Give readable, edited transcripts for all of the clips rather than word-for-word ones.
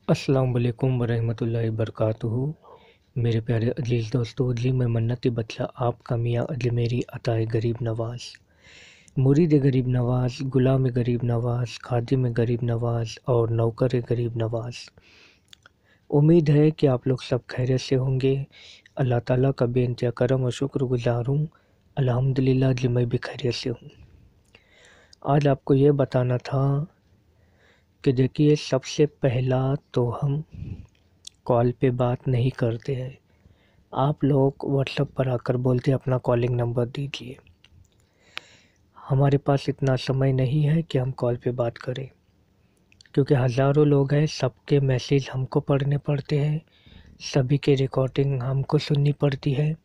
अस्सलाम वालेकुम वरहमतुल्लाहि वबरकातुहू। मेरे प्यारे अजीज़ दोस्तों, जी मैं मन्नती बच्चा आपका मियाँ अजमेरी अताए गरीब नवाज़, मुरीद गरीब नवाज़, गुलाम गरीब नवाज़, खादिम गरीब नवाज़ और नौकर गरीब नवाज़। उम्मीद है कि आप लोग सब खैरियत से होंगे। अल्लाह ताला का बेइंतहा करम और शुक्रगुज़ार हूँ। अल्हम्दुलिल्लाह जी मैं भी खैरियत से हूँ। आज आपको ये बताना था कि देखिए, सबसे पहला तो हम कॉल पे बात नहीं करते हैं। आप लोग व्हाट्सएप पर आकर बोलते अपना कॉलिंग नंबर दीजिए। हमारे पास इतना समय नहीं है कि हम कॉल पे बात करें, क्योंकि हज़ारों लोग हैं, सबके मैसेज हमको पढ़ने पड़ते हैं, सभी के रिकॉर्डिंग हमको सुननी पड़ती है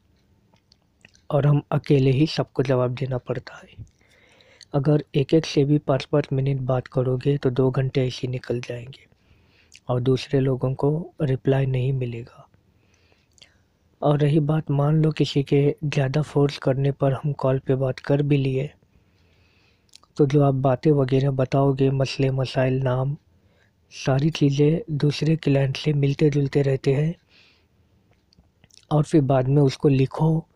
और हम अकेले ही सबको जवाब देना पड़ता है। अगर एक से भी 5-5 मिनट बात करोगे तो 2 घंटे ऐसे ही निकल जाएंगे और दूसरे लोगों को रिप्लाई नहीं मिलेगा। और रही बात, मान लो किसी के ज़्यादा फोर्स करने पर हम कॉल पे बात कर भी लिए, तो जो आप बातें वगैरह बताओगे, मसले मसाइल, नाम, सारी चीज़ें दूसरे क्लाइंट से मिलते जुलते रहते हैं और फिर बाद में उसको लिखो,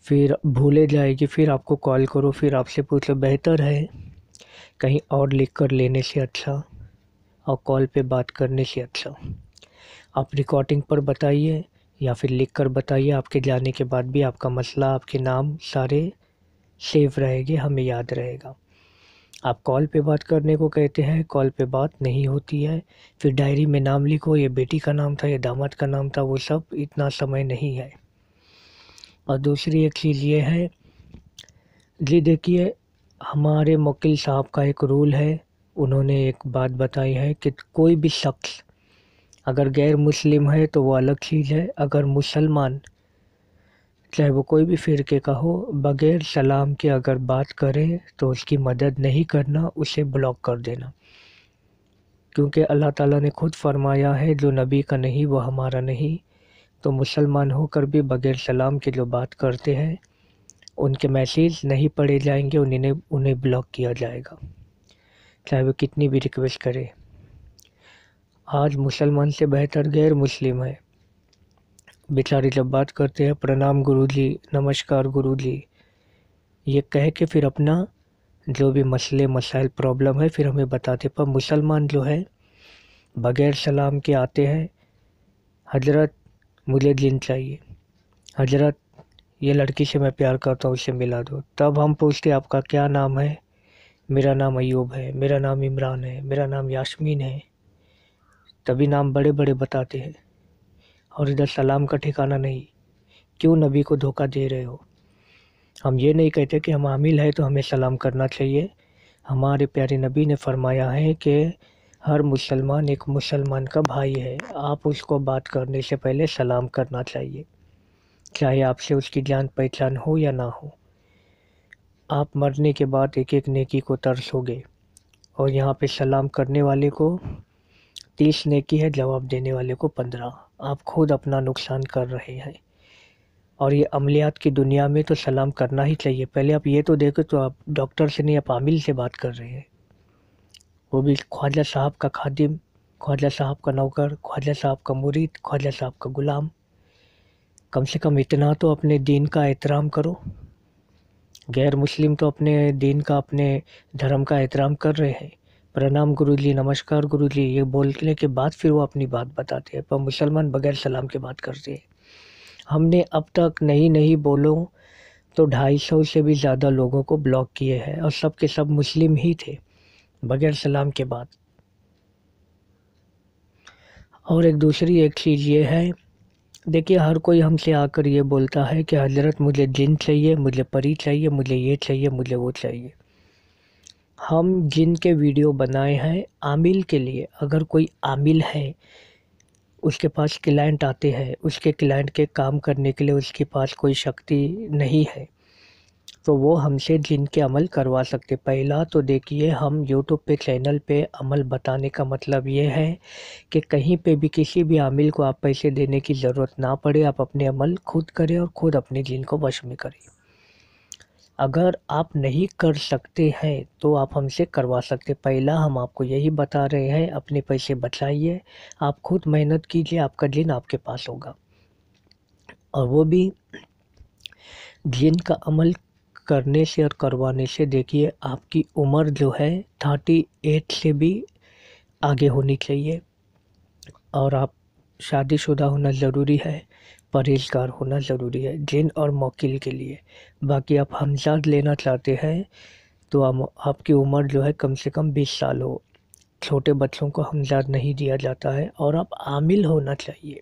फिर भूले जाएगी, फिर आपको कॉल करो, फिर आपसे पूछो। बेहतर है कहीं और लिख कर लेने से अच्छा और कॉल पे बात करने से अच्छा आप रिकॉर्डिंग पर बताइए या फिर लिख कर बताइए। आपके जाने के बाद भी आपका मसला, आपके नाम सारे सेव रहेंगे, हमें याद रहेगा। आप कॉल पे बात करने को कहते हैं, कॉल पे बात नहीं होती है। फिर डायरी में नाम लिखो, ये बेटी का नाम था, ये दामाद का नाम था, वो सब इतना समय नहीं है। और दूसरी एक चीज़ ये है जी, देखिए, हमारे वकील साहब का एक रूल है। उन्होंने एक बात बताई है कि कोई भी शख्स अगर गैर मुस्लिम है तो वो अलग चीज़ है, अगर मुसलमान, चाहे वो कोई भी फ़िरके का हो, बगैर सलाम के अगर बात करे तो उसकी मदद नहीं करना, उसे ब्लॉक कर देना। क्योंकि अल्लाह ताला ने खुद फरमाया है, जो नबी का नहीं वो हमारा नहीं। तो मुसलमान होकर भी बगैर सलाम के जो बात करते हैं, उनके मैसेज नहीं पढ़े जाएंगे, उन्हें ब्लॉक किया जाएगा, चाहे वो कितनी भी रिक्वेस्ट करे। आज मुसलमान से बेहतर गैर मुस्लिम है। बेचारे जब बात करते हैं, प्रणाम गुरुजी, नमस्कार गुरुजी, ये कह के फिर अपना जो भी मसले मसाइल प्रॉब्लम है फिर हमें बताते। पर मुसलमान जो है बगैर सलाम के आते हैं, हजरत मुझे जिन चाहिए, हजरत ये लड़की से मैं प्यार करता हूँ, उससे मिला दो। तब हम पूछते आपका क्या नाम है? मेरा नाम अयूब है, मेरा नाम इमरान है, मेरा नाम यास्मीन है। तभी नाम बड़े बड़े बताते हैं और इधर सलाम का ठिकाना नहीं। क्यों नबी को धोखा दे रहे हो? हम ये नहीं कहते कि हम आमिल हैं तो हमें सलाम करना चाहिए। हमारे प्यारे नबी ने फरमाया है कि हर मुसलमान एक मुसलमान का भाई है, आप उसको बात करने से पहले सलाम करना चाहिए, चाहे आपसे उसकी जान पहचान हो या ना हो। आप मरने के बाद एक एक नेकी को तरसोगे और यहाँ पे सलाम करने वाले को 30 नेकी है, जवाब देने वाले को 15। आप खुद अपना नुकसान कर रहे हैं। और ये अमलियात की दुनिया में तो सलाम करना ही चाहिए। पहले आप ये तो देखो, तो आप डॉक्टर से नहीं, आप आमिल से बात कर रहे हैं, वो भी ख्वाजा साहब का खादिम, ख्वाजा साहब का नौकर, ख्वाजा साहब का मुरीद, ख्वाजा साहब का गुलाम। कम से कम इतना तो अपने दीन का एहतराम करो। गैर मुस्लिम तो अपने दीन का, अपने धर्म का एहतराम कर रहे हैं। प्रणाम गुरुजी, नमस्कार गुरुजी, ये बोलने के बाद फिर वो अपनी बात बताते हैं। पर मुसलमान बगैर सलाम के बात करते हैं। हमने अब तक नहीं बोलो तो 250 से भी ज़्यादा लोगों को ब्लॉक किए हैं और सब के सब मुस्लिम ही थे, बगैर सलाम के बाद। और एक दूसरी एक चीज़ ये है, देखिए, हर कोई हमसे आकर ये बोलता है कि हज़रत मुझे जिन चाहिए, मुझे परी चाहिए, मुझे ये चाहिए, मुझे वो चाहिए। हम जिन के वीडियो बनाए हैं आमिल के लिए। अगर कोई आमिल है, उसके पास क्लाइंट आते हैं, उसके क्लाइंट के काम करने के लिए उसके पास कोई शक्ति नहीं है, तो वो हमसे जिन के अमल करवा सकते। पहला तो देखिए, हम यूट्यूब पे चैनल पे अमल बताने का मतलब ये है कि कहीं पे भी किसी भी आमिल को आप पैसे देने की ज़रूरत ना पड़े, आप अपने अमल खुद करें और खुद अपने जिन को वश में करें। اگر آپ نہیں کر سکتے ہیں تو آپ ہم سے کروا سکتے. پہلا ہم آپ کو یہی بتا رہے ہیں، اپنے پیسے بچائیے، آپ خود محنت کیجیے، آپ کا جن آپ کے پاس ہوگا. اور وہ بھی جن کا عمل کرنے سے اور کروانے سے دیکھیے آپ کی عمر جو ہے 38 سے بھی آگے ہونی چاہیے، اور آپ شادی شدہ ہونا ضروری ہے، پرہیزگار ہونا ضروری ہے جن اور موکل کے لیے. باقی آپ ہمزاد لینا چاہتے ہیں تو آپ کی عمر جو ہے کم سے کم 20 سال ہو. چھوٹے بچوں کو ہمزاد نہیں دیا جاتا ہے، اور آپ عامل ہونا چاہیے.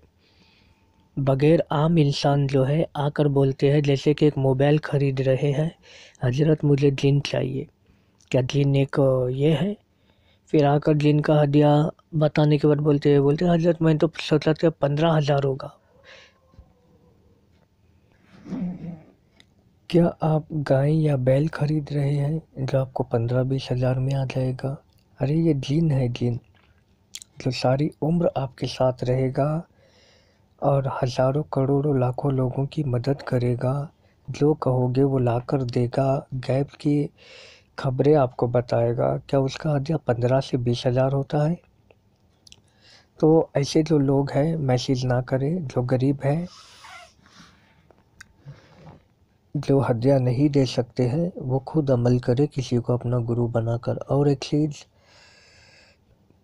بغیر عام انسان جو ہے آ کر بولتے ہیں جیسے کہ ایک موبائل خرید رہے ہیں، حضرت مجھے جن چاہیے. کیا جن ایک یہ ہے؟ پھر آ کر جن کا ہدیہ بتانے کے بعد بولتے حضرت میں تو سوچا تھا 15,000 ہوگا. کیا آپ گائے یا بیل خرید رہے ہیں جو آپ کو 15-20 ہزار میں آ جائے گا؟ ارے یہ جن ہے، جن جو ساری عمر آپ کے ساتھ رہے گا اور ہزاروں کروڑوں لاکھوں لوگوں کی مدد کرے گا. جو کہو گے وہ لا کر دے گا، غیب کی خبریں آپ کو بتائے گا. کیا اس کا ہدیہ 15 سے 20 ہزار ہوتا ہے؟ تو ایسے جو لوگ ہیں میسیج نہ کریں. جو غریب ہیں، جو ہدیہ نہیں دے سکتے ہیں، وہ خود عمل کرے کسی کو اپنا گرو بنا کر. اور ایک چیز،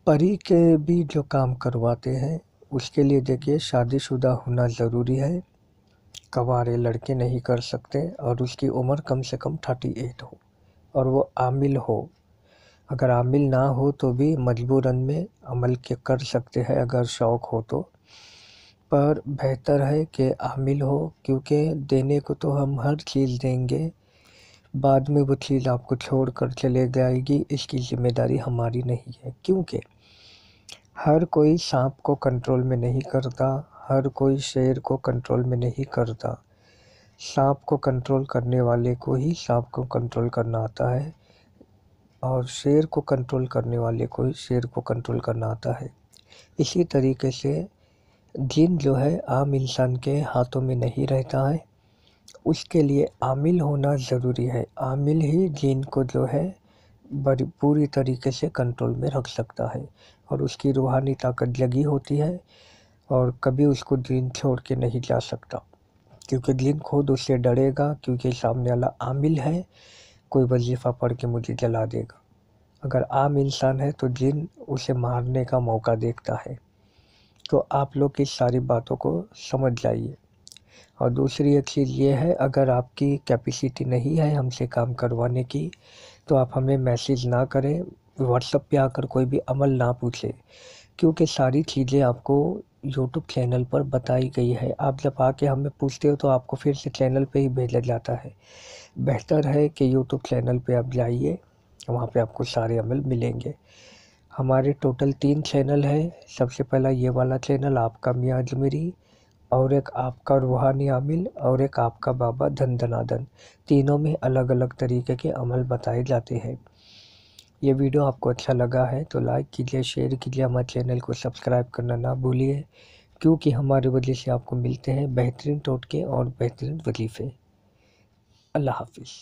پری کے بھی جو کام کرواتے ہیں اس کے لیے دیکھیے شادی شدہ ہونا ضروری ہے. کنوارے لڑکے نہیں کر سکتے، اور اس کی عمر کم سے کم 38 ہو، اور وہ عامل ہو. اگر عامل نہ ہو تو بھی مجبوراً میں عمل کر سکتے ہیں اگر شوق ہو تو. پر بہتر ہے کہ عامل ہو، کیونکہ دینے کو تو ہم ہر چیز دیں گے، بعد میں وہ چیز آپ کو چھوڑ کر چلے جائے گی، اس کی ذمہ داری ہماری نہیں ہے. کیونکہ ہر کوئی سانپ کو کنٹرول میں نہیں کرتا، ہر کوئی شیر کو کنٹرول میں نہیں کرتا. سانپ کو کنٹرول کرنے والے کو ہی سانپ کو کنٹرول کرنا آتا ہے، اور شیر کو کنٹرول کرنے والے کو ہی شیر کو کنٹرول کرنا آتا ہے. اسی طریقے سے جن جو ہے عام انسان کے ہاتھوں میں نہیں رہتا ہے، اس کے لیے عامل ہونا ضروری ہے. عامل ہی جن کو جو ہے پوری طریقے سے کنٹرول میں رکھ سکتا ہے، اور اس کی روحانی طاقت جگی ہوتی ہے، اور کبھی اس کو جن چھوڑ کے نہیں جا سکتا، کیونکہ جن خود اس سے ڈرے گا، کیونکہ سامنے والا عامل ہے، کوئی وظیفہ پڑھ کے مجھے جلا دے گا. اگر عام انسان ہے تو جن اسے مارنے کا موقع دیکھتا ہے. تو آپ لوگ اس ساری باتوں کو سمجھ جائیے. اور دوسری ایک چیز یہ ہے، اگر آپ کی کیپیسٹی نہیں ہے ہم سے کام کروانے کی تو آپ ہمیں میسیج نہ کریں، واٹس ایپ پہ آ کر کوئی بھی عمل نہ پوچھیں، کیونکہ ساری چیزیں آپ کو یوٹیوب چینل پر بتائی گئی ہے. آپ جب آ کے ہمیں پوچھتے ہو تو آپ کو پھر سے چینل پہ ہی بھیجا جاتا ہے. بہتر ہے کہ یوٹیوب چینل پہ آپ جائیے، وہاں پہ آپ کو سارے عمل ملیں گے. ہمارے ٹوٹل 3 چینل ہیں. سب سے پہلا یہ والا چینل آپ کا میاں اجمیری، اور ایک آپ کا روحانی عامل، اور ایک آپ کا بابا دھن دھنا دھن. تینوں میں الگ الگ طریقے کے عمل بتائے جاتے ہیں. یہ ویڈیو آپ کو اچھا لگا ہے تو لائک کیجیے، شیئر کیجیے، ہمارے چینل کو سبسکرائب کرنا نہ بھولیے، کیونکہ ہماری وجہ سے آپ کو ملتے ہیں بہترین ٹوٹکے اور بہترین وظیفے. اللہ حافظ.